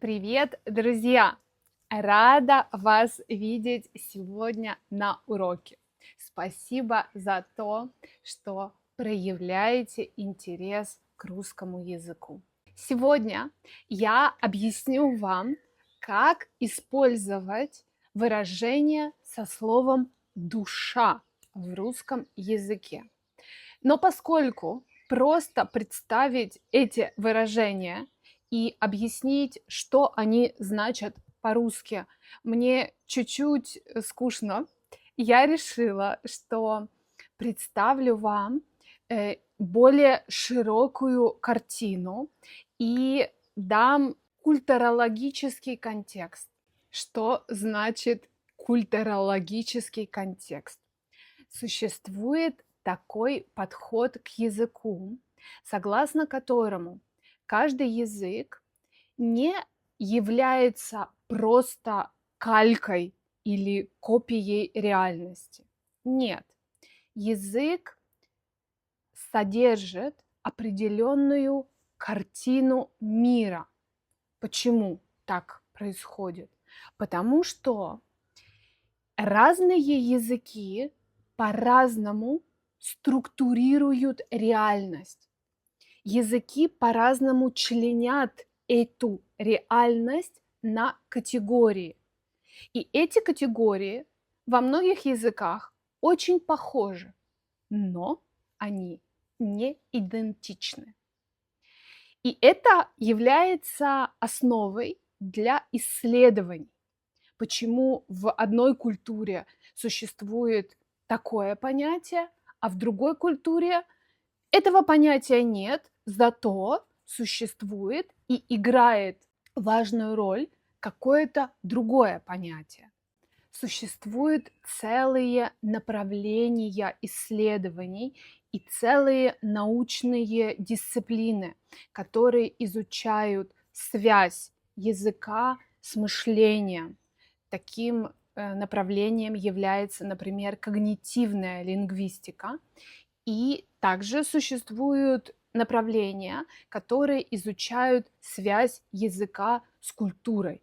Привет, друзья! Рада вас видеть сегодня на уроке. Спасибо за то, что проявляете интерес к русскому языку. Сегодня я объясню вам, как использовать выражение со словом «душа» в русском языке. Но поскольку просто представить эти выражения и объяснить, что они значат по-русски, мне чуть-чуть скучно, я решила, что представлю вам более широкую картину и дам культурологический контекст. Что значит культурологический контекст? Существует такой подход к языку, согласно которому каждый язык не является просто калькой или копией реальности. Нет, язык содержит определенную картину мира. Почему так происходит? Потому что разные языки по-разному структурируют реальность. Языки по-разному членят эту реальность на категории. И эти категории во многих языках очень похожи, но они не идентичны. И это является основой для исследований. Почему в одной культуре существует такое понятие, а в другой культуре этого понятия нет, зато существует и играет важную роль какое-то другое понятие. Существуют целые направления исследований и целые научные дисциплины, которые изучают связь языка с мышлением. Таким направлением является, например, когнитивная лингвистика. И также существуют направления, которые изучают связь языка с культурой.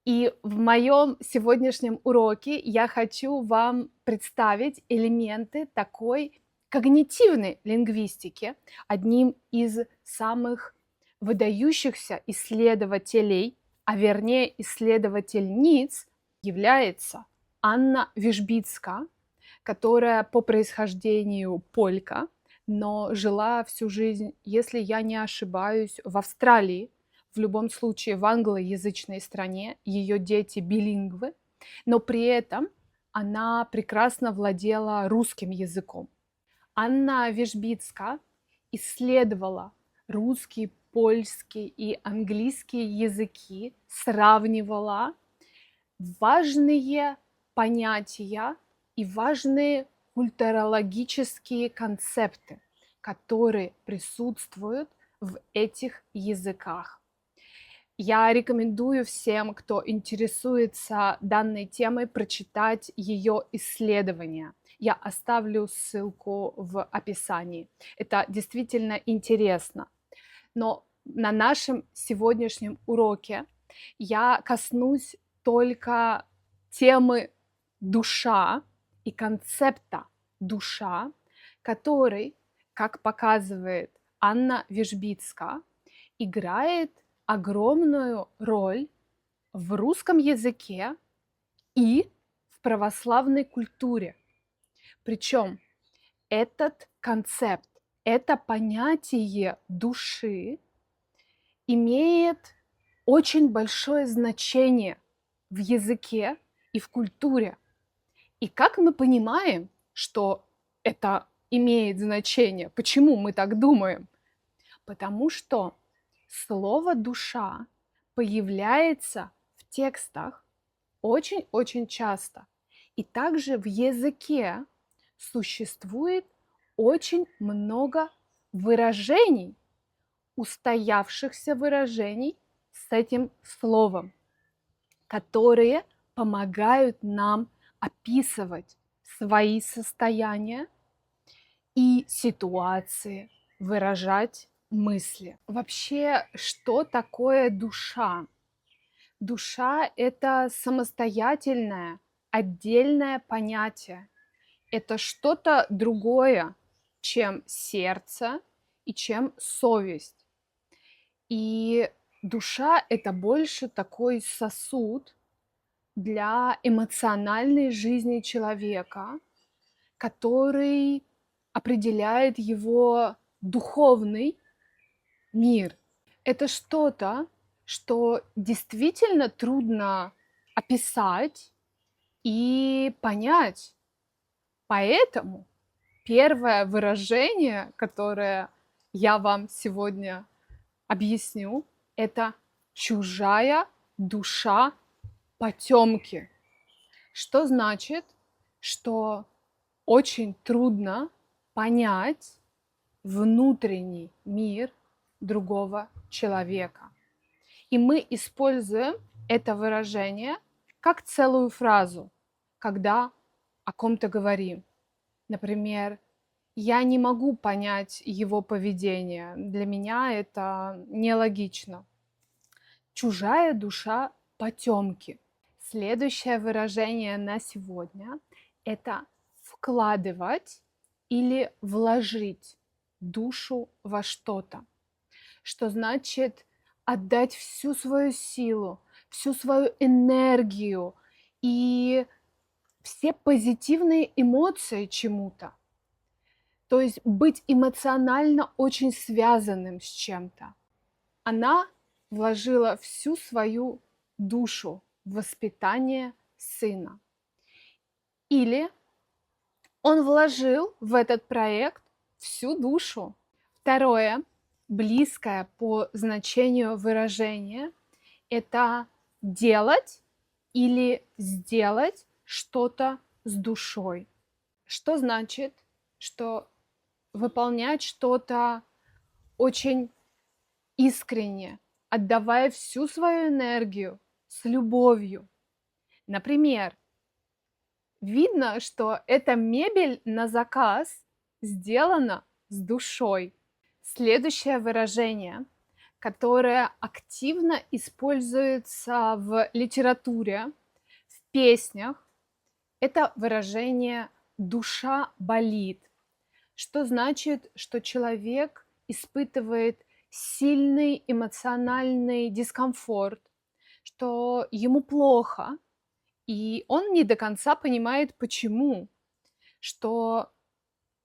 И в моем сегодняшнем уроке я хочу вам представить элементы такой когнитивной лингвистики. Одним из самых выдающихся исследователей, а вернее исследовательниц, является Анна Вишбицка, которая по происхождению полька, но жила всю жизнь, если я не ошибаюсь, в Австралии, в любом случае в англоязычной стране, ее дети билингвы, но при этом она прекрасно владела русским языком. Анна Вишбицка исследовала русский, польский и английский языки, сравнивала важные понятия и важные культурологические концепты, которые присутствуют в этих языках. Я рекомендую всем, кто интересуется данной темой, прочитать ее исследования. Я оставлю ссылку в описании. Это действительно интересно. Но на нашем сегодняшнем уроке я коснусь только темы душа и концепта душа, который, как показывает Анна Вишбицка, играет огромную роль в русском языке и в православной культуре. Причем этот концепт, это понятие души имеет очень большое значение в языке и в культуре. И как мы понимаем, что это имеет значение? Почему мы так думаем? Потому что слово «душа» появляется в текстах очень-очень часто. И также в языке существует очень много выражений, устоявшихся выражений с этим словом, которые помогают нам описывать свои состояния и ситуации, выражать мысли. Вообще, что такое душа? Душа — это самостоятельное, отдельное понятие. Это что-то другое, чем сердце и чем совесть. И душа — это больше такой сосуд для эмоциональной жизни человека, который определяет его духовный мир. Это что-то, что действительно трудно описать и понять. Поэтому первое выражение, которое я вам сегодня объясню, это чужая душа потемки. Что значит, что очень трудно понять внутренний мир другого человека. И мы используем это выражение как целую фразу, когда о ком-то говорим. Например, я не могу понять его поведение. Для меня это нелогично. Чужая душа потемки. Следующее выражение на сегодня — это вкладывать или вложить душу во что-то. Что значит отдать всю свою силу, всю свою энергию и все позитивные эмоции чему-то. То есть быть эмоционально очень связанным с чем-то. Она вложила всю свою душу в воспитание сына. Или он вложил в этот проект всю душу. Второе, близкое по значению выражение, это делать или сделать что-то с душой. Что значит, что выполнять что-то очень искренне, отдавая всю свою энергию с любовью. Например, видно, что эта мебель на заказ сделана с душой. Следующее выражение, которое активно используется в литературе, в песнях, это выражение «душа болит». Что значит, что человек испытывает сильный эмоциональный дискомфорт, что ему плохо, и он не до конца понимает, почему, что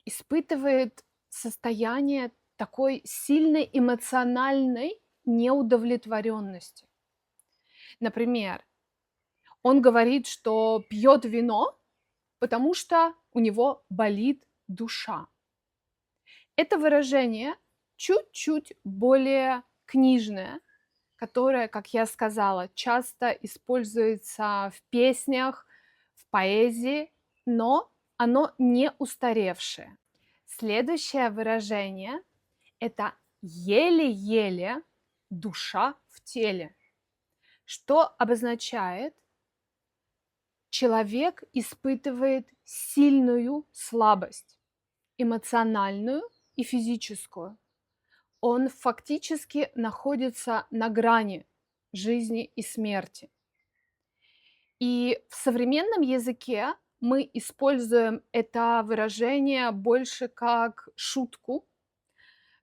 испытывает состояние такой сильной эмоциональной неудовлетворенности. Например, он говорит, что пьет вино, потому что у него болит душа. Это выражение чуть-чуть более книжное, которое, как я сказала, часто используется в песнях, в поэзии, но оно не устаревшее. Следующее выражение — это еле-еле душа в теле, что обозначает, человек испытывает сильную слабость, эмоциональную и физическую. Он фактически находится на грани жизни и смерти. И в современном языке мы используем это выражение больше как шутку,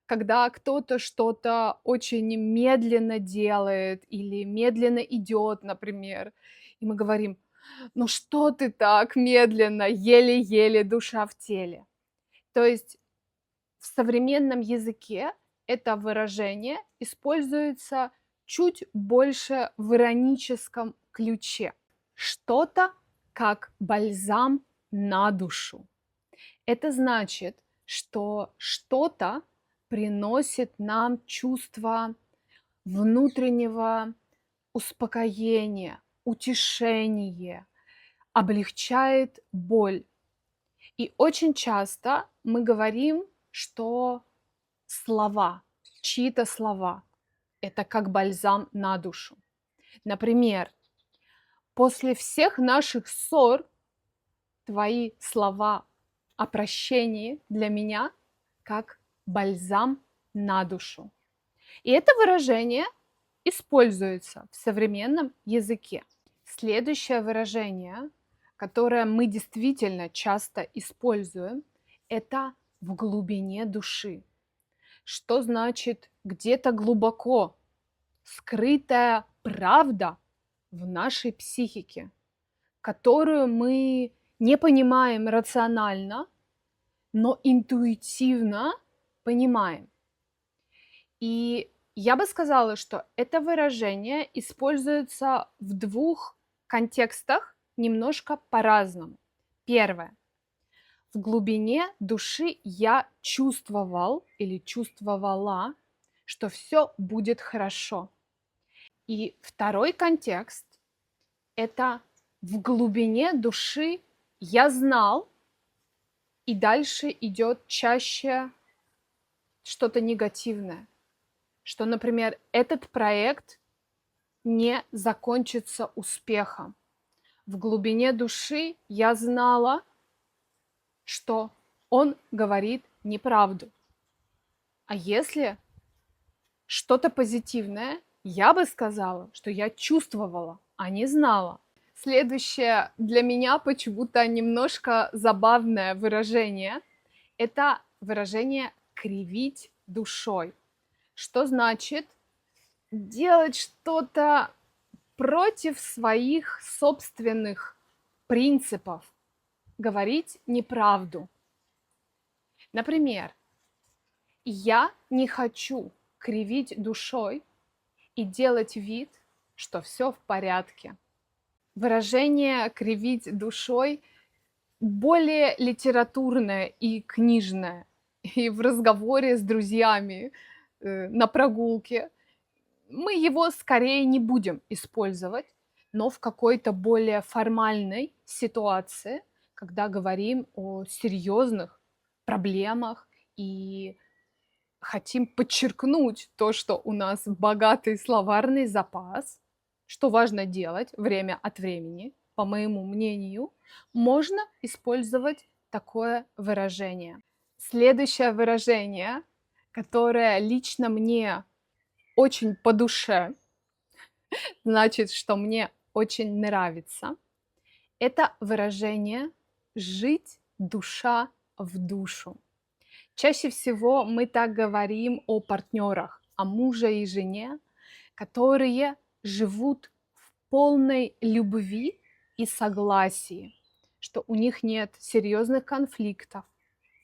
когда кто-то что-то очень медленно делает или медленно идет, например, и мы говорим: ну что ты так медленно, еле-еле душа в теле. То есть в современном языке это выражение используется чуть больше в ироническом ключе. Что-то как бальзам на душу. Это значит, что что-то приносит нам чувство внутреннего успокоения, утешения, облегчает боль. И очень часто мы говорим, что слова, чьи-то слова — это как бальзам на душу. Например, после всех наших ссор твои слова о прощении для меня как бальзам на душу. И это выражение используется в современном языке. Следующее выражение, которое мы действительно часто используем, это в глубине души. Что значит где-то глубоко скрытая правда в нашей психике, которую мы не понимаем рационально, но интуитивно понимаем. И я бы сказала, что это выражение используется в двух контекстах немножко по-разному. Первое. В глубине души я чувствовал или чувствовала, что все будет хорошо. И второй контекст – это в глубине души я знал, и дальше идет чаще что-то негативное. Что, например, этот проект не закончится успехом. В глубине души я знала, что он говорит неправду. А если что-то позитивное, я бы сказала, что я чувствовала, а не знала. Следующее для меня почему-то немножко забавное выражение – это выражение «кривить душой». Что значит делать что-то против своих собственных принципов, говорить неправду. Например, я не хочу кривить душой и делать вид, что все в порядке. Выражение «кривить душой» более литературное и книжное. И в разговоре с друзьями, на прогулке мы его скорее не будем использовать, но в какой-то более формальной ситуации, когда говорим о серьезных проблемах и хотим подчеркнуть то, что у нас богатый словарный запас, что важно делать время от времени, по моему мнению, можно использовать такое выражение. Следующее выражение, которое лично мне очень по душе, значит, что мне очень нравится, это выражение «жить душа в душу». Чаще всего мы так говорим о партнерах, о муже и жене, которые живут в полной любви и согласии, что у них нет серьезных конфликтов,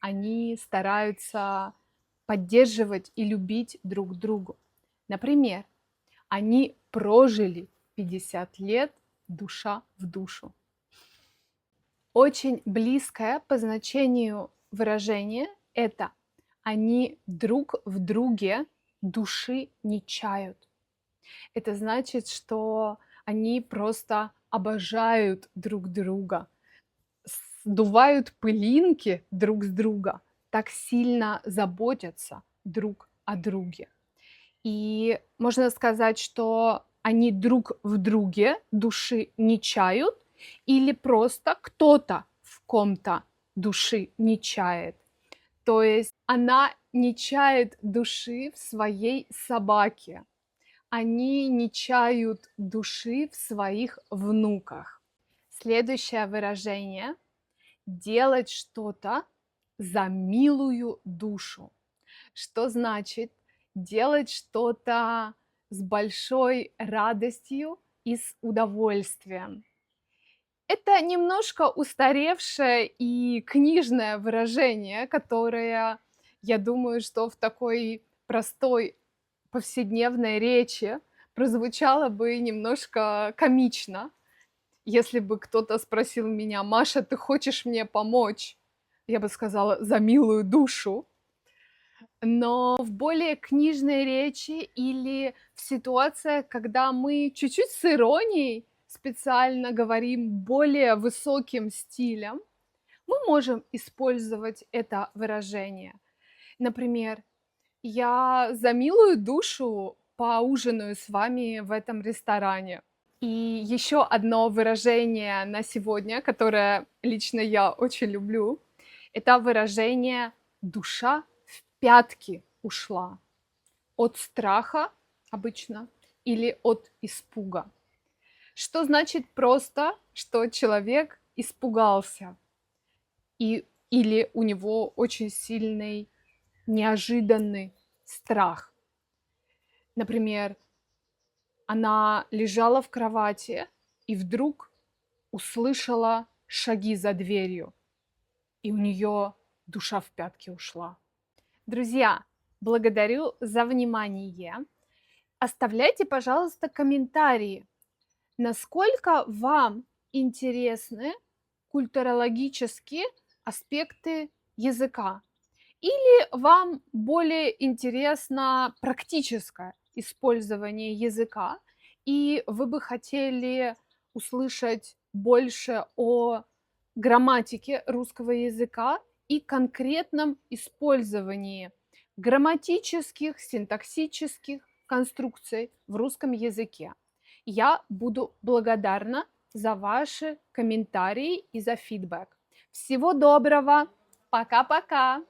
они стараются поддерживать и любить друг друга. Например, они прожили 50 лет душа в душу. Очень близкое по значению выражение – это они друг в друге души не чают. Это значит, что они просто обожают друг друга, сдувают пылинки друг с друга, так сильно заботятся друг о друге. И можно сказать, что они друг в друге души не чают, или просто кто-то в ком-то души не чает. То есть она не чает души в своей собаке, они не чают души в своих внуках. Следующее выражение – делать что-то за милую душу. Что значит делать что-то с большой радостью и с удовольствием. Это немножко устаревшее и книжное выражение, которое, я думаю, что в такой простой повседневной речи прозвучало бы немножко комично, если бы кто-то спросил меня: «Маша, ты хочешь мне помочь?» Я бы сказала: «За милую душу». Но в более книжной речи или в ситуациях, когда мы чуть-чуть с иронией специально говорим более высоким стилем, мы можем использовать это выражение. Например, я за милую душу поужинаю с вами в этом ресторане. И еще одно выражение на сегодня, которое лично я очень люблю, это выражение «душа в пятки ушла? От страха обычно или от испуга? Что значит просто, что человек испугался или у него очень сильный, неожиданный страх? Например, она лежала в кровати и вдруг услышала шаги за дверью, и у нее душа в пятки ушла. Друзья, благодарю за внимание. Оставляйте, пожалуйста, комментарии, насколько вам интересны культурологические аспекты языка, или вам более интересно практическое использование языка, и вы бы хотели услышать больше о грамматике русского языка и конкретном использовании грамматических, синтаксических конструкций в русском языке. Я буду благодарна за ваши комментарии и за фидбэк. Всего доброго! Пока-пока!